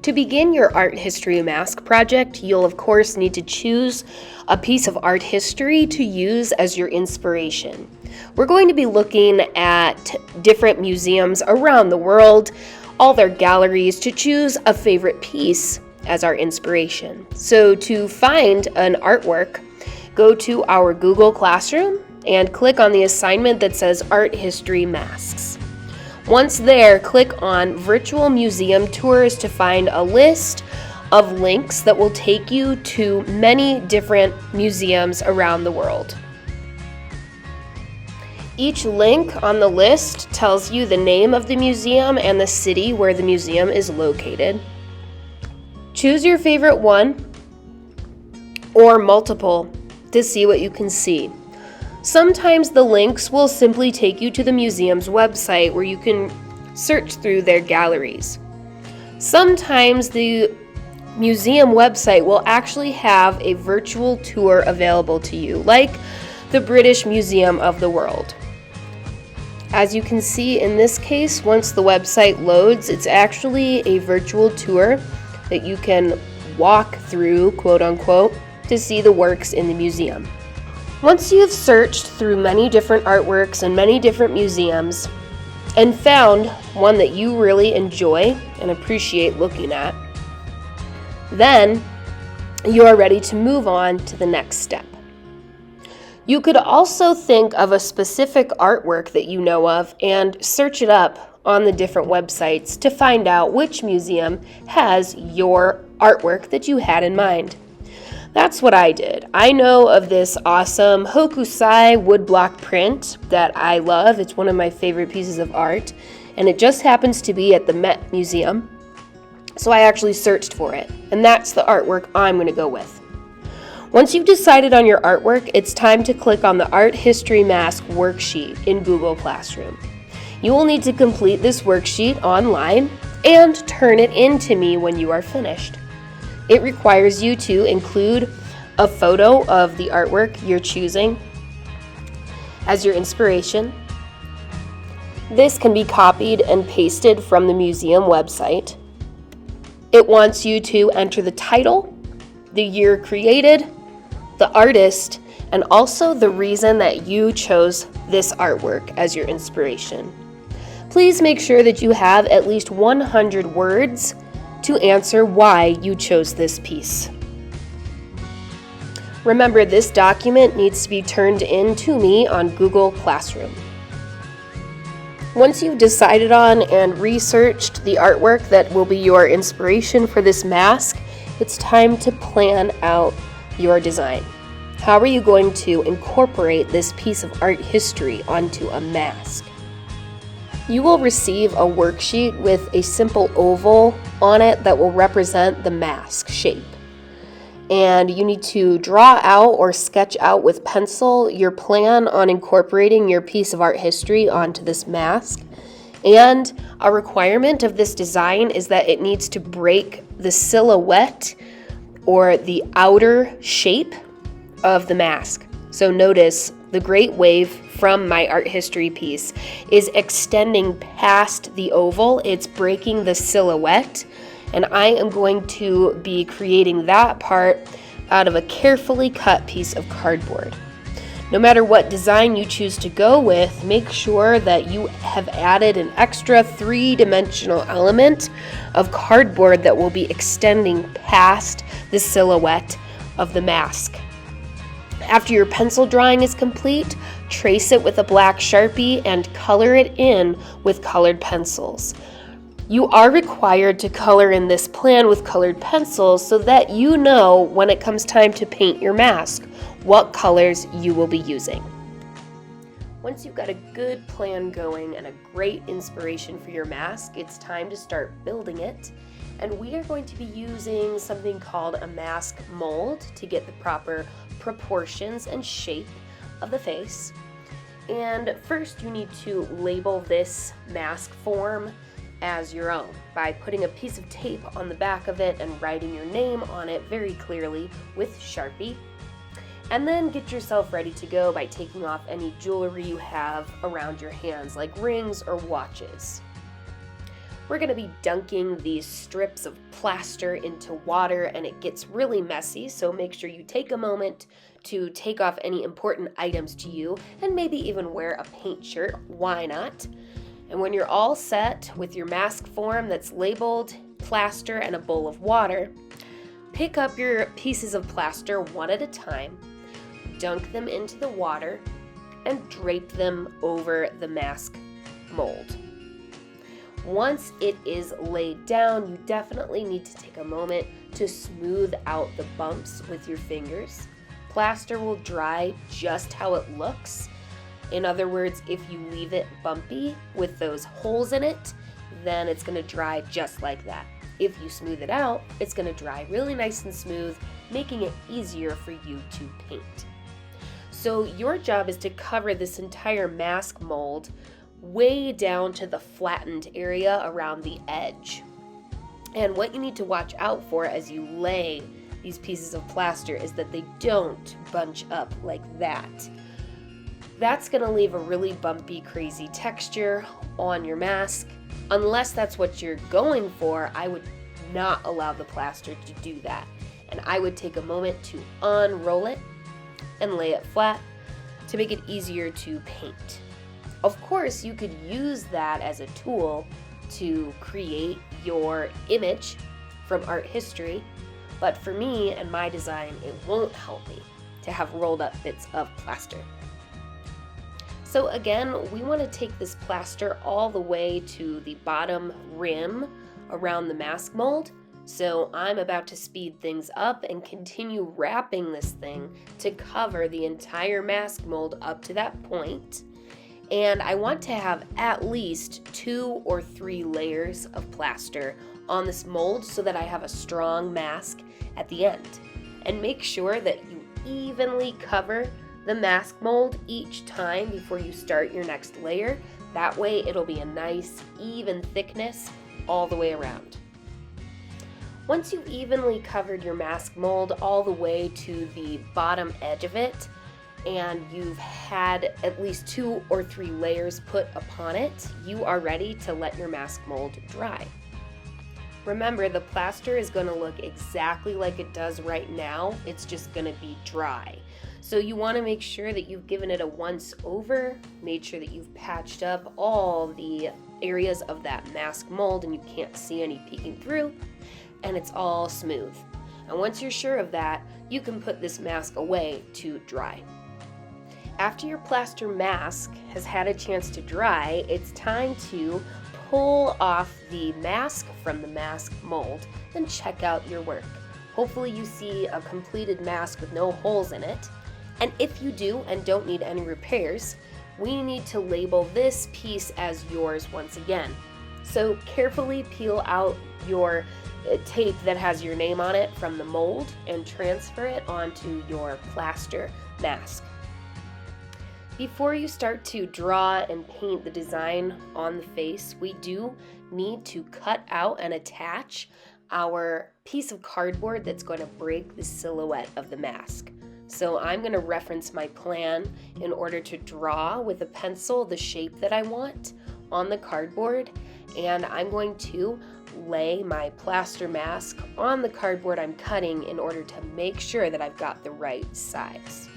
To begin your art history mask project, you'll of course need to choose a piece of art history to use as your inspiration. We're going to be looking at different museums around the world, all their galleries, to choose a favorite piece as our inspiration. So to find an artwork, go to our Google Classroom and click on the assignment that says Art History Masks. Once there, click on Virtual Museum Tours to find a list of links that will take you to many different museums around the world. Each link on the list tells you the name of the museum and the city where the museum is located. Choose your favorite one or multiple to see what you can see. Sometimes the links will simply take you to the museum's website where you can search through their galleries. Sometimes the museum website will actually have a virtual tour available to you, like the British Museum of the World. As you can see in this case, once the website loads, it's actually a virtual tour that you can walk through, quote unquote, to see the works in the museum. Once you've searched through many different artworks and many different museums and found one that you really enjoy and appreciate looking at, then you are ready to move on to the next step. You could also think of a specific artwork that you know of and search it up on the different websites to find out which museum has your artwork that you had in mind. That's what I did. I know of this awesome Hokusai woodblock print that I love. It's one of my favorite pieces of art, and it just happens to be at the Met Museum. So I actually searched for it, and that's the artwork I'm going to go with. Once you've decided on your artwork, it's time to click on the Art History Mask worksheet in Google Classroom. You will need to complete this worksheet online and turn it in to me when you are finished. It requires you to include a photo of the artwork you're choosing as your inspiration. This can be copied and pasted from the museum website. It wants you to enter the title, the year created, the artist, and also the reason that you chose this artwork as your inspiration. Please make sure that you have at least 100 words to answer why you chose this piece. Remember, this document needs to be turned in to me on Google Classroom. Once you've decided on and researched the artwork that will be your inspiration for this mask, it's time to plan out your design. How are you going to incorporate this piece of art history onto a mask? You will receive a worksheet with a simple oval on it that will represent the mask shape. And you need to draw out or sketch out with pencil your plan on incorporating your piece of art history onto this mask. And a requirement of this design is that it needs to break the silhouette or the outer shape of the mask. So notice the great wave from my art history piece is extending past the oval. It's breaking the silhouette, and I am going to be creating that part out of a carefully cut piece of cardboard. No matter what design you choose to go with, make sure that you have added an extra 3-dimensional element of cardboard that will be extending past the silhouette of the mask. After your pencil drawing is complete, trace it with a black Sharpie and color it in with colored pencils. You are required to color in this plan with colored pencils so that you know when it comes time to paint your mask what colors you will be using. Once you've got a good plan going and a great inspiration for your mask, it's time to start building it. And we are going to be using something called a mask mold to get the proper proportions and shape of the face. And first you need to label this mask form as your own by putting a piece of tape on the back of it and writing your name on it very clearly with Sharpie. And then get yourself ready to go by taking off any jewelry you have around your hands, like rings or watches. we're going to be dunking these strips of plaster into water, and it gets really messy, so make sure you take a moment to take off any important items to you, and maybe even wear a paint shirt. Why not? And when you're all set with your mask form that's labeled, plaster, and a bowl of water, pick up your pieces of plaster one at a time, dunk them into the water, and drape them over the mask mold. Once it is laid down, you definitely need to take a moment to smooth out the bumps with your fingers. Plaster will dry just how it looks. In other words, if you leave it bumpy with those holes in it, then it's going to dry just like that. If you smooth it out, it's going to dry really nice and smooth, making it easier for you to paint. So your job is to cover this entire mask mold way down to the flattened area around the edge. And what you need to watch out for as you lay these pieces of plaster is that they don't bunch up like that. That's going to leave a really bumpy, crazy texture on your mask. Unless that's what you're going for, I would not allow the plaster to do that. And I would take a moment to unroll it and lay it flat to make it easier to paint. Of course, you could use that as a tool to create your image from art history, but for me and my design, it won't help me to have rolled up bits of plaster. So again, we want to take this plaster all the way to the bottom rim around the mask mold. So I'm about to speed things up and continue wrapping this thing to cover the entire mask mold up to that point. And I want to have at least 2 or 3 layers of plaster on this mold so that I have a strong mask at the end. And make sure that you evenly cover the mask mold each time before you start your next layer. That way it'll be a nice even thickness all the way around. Once you've evenly covered your mask mold all the way to the bottom edge of it, and you've had at least 2 or 3 layers put upon it, you are ready to let your mask mold dry. Remember, the plaster is going to look exactly like it does right now, it's just going to be dry. So you want to make sure that you've given it a once over, made sure that you've patched up all the areas of that mask mold and you can't see any peeking through, and it's all smooth. And once you're sure of that, you can put this mask away to dry. After your plaster mask has had a chance to dry, it's time to pull off the mask from the mask mold and check out your work. Hopefully you see a completed mask with no holes in it. And if you do and don't need any repairs, we need to label this piece as yours once again. So carefully peel out your tape that has your name on it from the mold and transfer it onto your plaster mask. Before you start to draw and paint the design on the face, we do need to cut out and attach our piece of cardboard that's going to break the silhouette of the mask. So I'm going to reference my plan in order to draw with a pencil the shape that I want on the cardboard, and I'm going to lay my plaster mask on the cardboard I'm cutting in order to make sure that I've got the right size.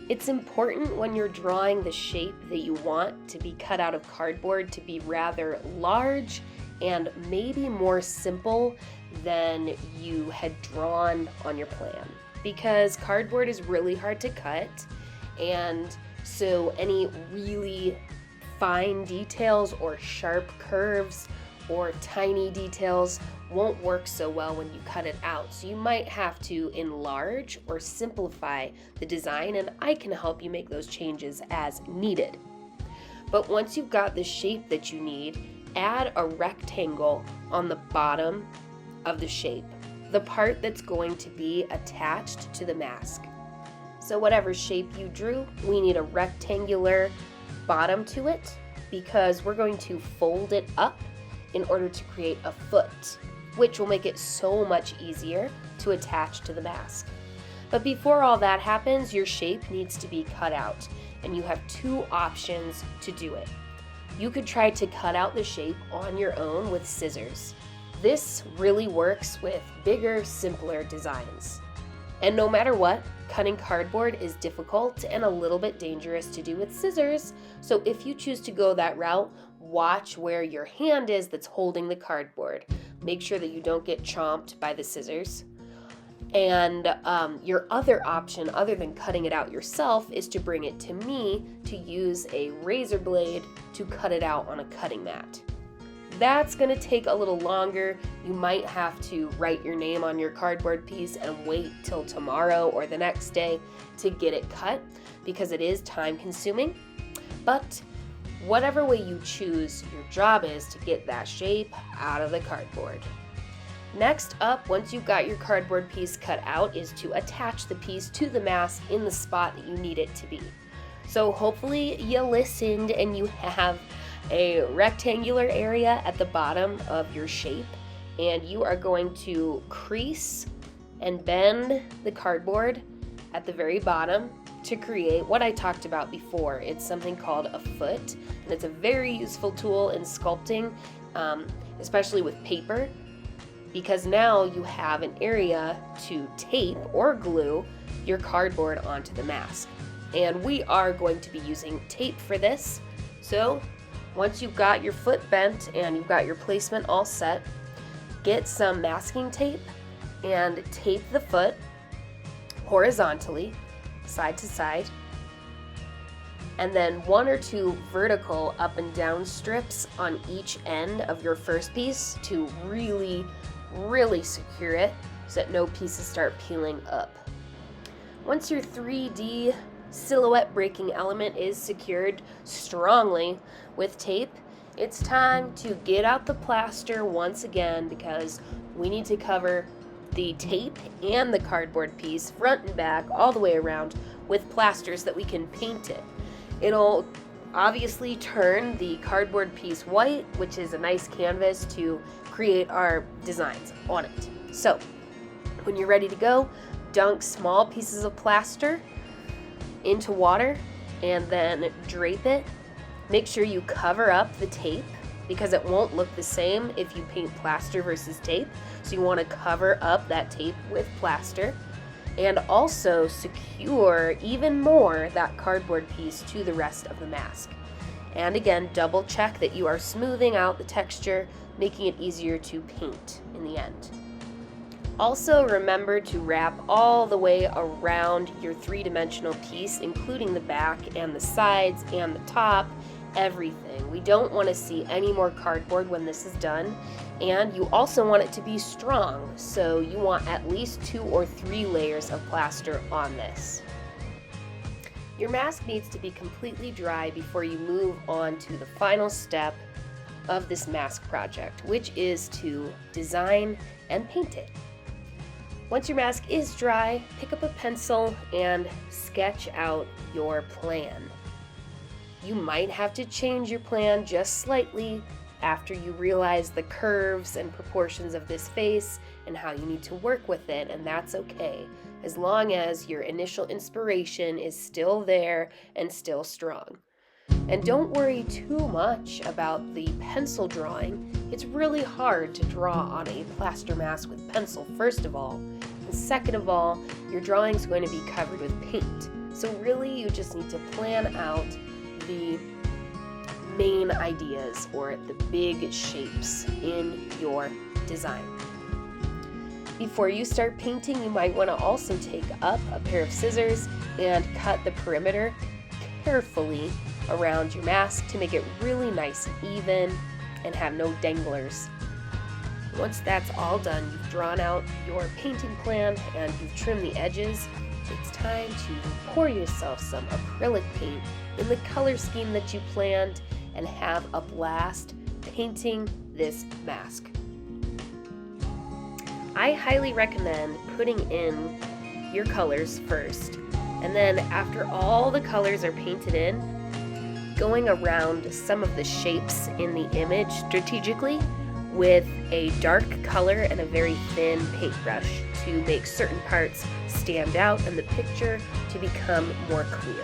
It's important when you're drawing the shape that you want to be cut out of cardboard to be rather large and maybe more simple than you had drawn on your plan, because cardboard is really hard to cut, and so any really fine details or sharp curves or tiny details won't work so well when you cut it out. So you might have to enlarge or simplify the design, and I can help you make those changes as needed. But once you've got the shape that you need, add a rectangle on the bottom of the shape, the part that's going to be attached to the mask. So whatever shape you drew, we need a rectangular bottom to it because we're going to fold it up in order to create a foot, which will make it so much easier to attach to the mask. But before all that happens, your shape needs to be cut out, and you have 2 options to do it. you could try to cut out the shape on your own with scissors. This really works with bigger, simpler designs. And no matter what, cutting cardboard is difficult and a little bit dangerous to do with scissors, so if you choose to go that route, watch where your hand is that's holding the cardboard. Make sure that you don't get chomped by the scissors. And your other option, other than cutting it out yourself, is to bring it to me to use a razor blade to cut it out on a cutting mat. That's going to take a little longer. You might have to write your name on your cardboard piece and wait till tomorrow or the next day to get it cut because it is time consuming. But whatever way you choose, your job is to get that shape out of the cardboard. Next up, once you've got your cardboard piece cut out, is to attach the piece to the mask in the spot that you need it to be. So hopefully you listened and you have a rectangular area at the bottom of your shape, and you are going to crease and bend the cardboard at the very bottom to create what I talked about before. It's something called a foot, and it's a very useful tool in sculpting, especially with paper, because now you have an area to tape or glue your cardboard onto the mask. And we are going to be using tape for this. So once you've got your foot bent and you've got your placement all set, get some masking tape and tape the foot horizontally, side to side, and then 1 or 2 vertical up and down strips on each end of your first piece to really secure it so that no pieces start peeling up. Once your 3D silhouette breaking element is secured strongly with tape, it's time to get out the plaster once again because we need to cover the tape and the cardboard piece front and back all the way around with plasters that we can paint it. It'll obviously turn the cardboard piece white, which is a nice canvas to create our designs on it. So when you're ready to go, dunk small pieces of plaster into water and then drape it. Make sure you cover up the tape because it won't look the same if you paint plaster versus tape. So you want to cover up that tape with plaster and also secure even more that cardboard piece to the rest of the mask. And again, double check that you are smoothing out the texture, making it easier to paint in the end. Also, remember to wrap all the way around your 3-dimensional piece, including the back and the sides and the top, everything. We don't want to see any more cardboard when this is done. And you also want it to be strong, so you want at least 2 or 3 layers of plaster on this. Your mask needs to be completely dry before you move on to the final step of this mask project, which is to design and paint it. Once your mask is dry, pick up a pencil and sketch out your plan. You might have to change your plan just slightly after you realize the curves and proportions of this face and how you need to work with it, and that's okay, as long as your initial inspiration is still there and still strong. And don't worry too much about the pencil drawing. It's really hard to draw on a plaster mask with pencil, first of all, and second of all, your drawing is going to be covered with paint. So really, you just need to plan out the main ideas or the big shapes in your design. Before you start painting, you might want to also take up a pair of scissors and cut the perimeter carefully around your mask to make it really nice and even and have no danglers. Once that's all done, you've drawn out your painting plan and you've trimmed the edges, it's time to pour yourself some acrylic paint in the color scheme that you planned and have a blast painting this mask. I highly recommend putting in your colors first, and then after all the colors are painted in, going around some of the shapes in the image strategically with a dark color and a very thin paintbrush to make certain parts stand out in the picture to become more clear.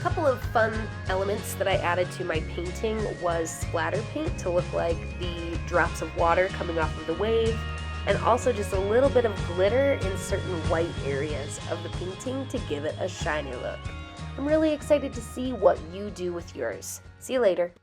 couple of fun elements that I added to my painting was splatter paint to look like the drops of water coming off of the wave, and also just a little bit of glitter in certain white areas of the painting to give it a shiny look. I'm really excited to see what you do with yours. See you later.